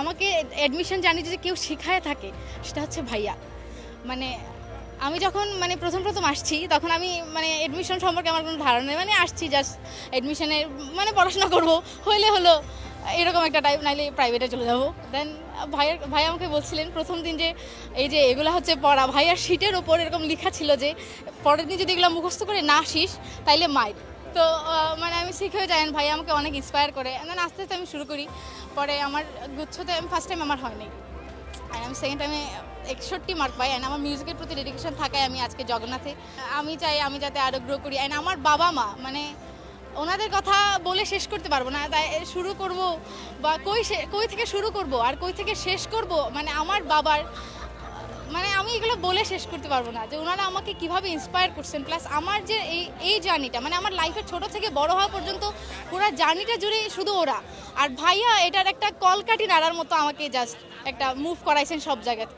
আমাকে admission journey যদি কেউ শেখায় থাকে সেটা হচ্ছে ভাইয়া। মানে আমি যখন মানে প্রথম আসছি তখন আমি মানে অ্যাডমিশন সম্পর্কে আমার কোনো ধারণা নেই, মানে আসছি জাস্ট অ্যাডমিশনের মানে পড়াশোনা করব, হইলে হলো এরকম একটা টাইপ, নাইলে প্রাইভেটে চলে যাবো। দেন ভাই আমাকে বলছিলেন প্রথম দিন যে এই যে এগুলো হচ্ছে পড়া, ভাইয়ার শিটের ওপর এরকম লেখা ছিল যে পরের দিন যদি এগুলো মুখস্থ করে না আসিস তাইলে মাইর। তো মানে আমি শিখে যাই, ভাই আমাকে অনেক ইন্সপায়ার করে। দেন আস্তে আস্তে আমি শুরু করি। পরে আমার গুচ্ছতে আমি ফার্স্ট টাইম আমার হয়নি, আর আমি সেকেন্ড টাইমে 61 মার্ক পাই। অ্যান্ড আমার মিউজিকের প্রতি ডেডিকেশন থাকায় আমি আজকে জগন্নাথে। আমি চাই আমি যাতে আরও গ্রো করি। অ্যান্ড আমার বাবা মা মানে ওনাদের কথা বলে শেষ করতে পারবো না, তাই শুরু করব বা কই থেকে শুরু করব আর কই থেকে শেষ করব, মানে আমার বাবার মানে আমি এগুলো বলে শেষ করতে পারবো না যে ওনারা আমাকে কিভাবে ইন্সপায়ার করছেন। প্লাস আমার যে এই জার্নিটা মানে আমার লাইফের ছোট থেকে বড় হওয়া পর্যন্ত পুরো জার্নিটা জুড়ে শুধু ওরা। আর ভাইয়া এটার একটা কলকাঠি নাড়ার মতো আমাকে জাস্ট একটা মুভ করাইছেন সব জায়গায়।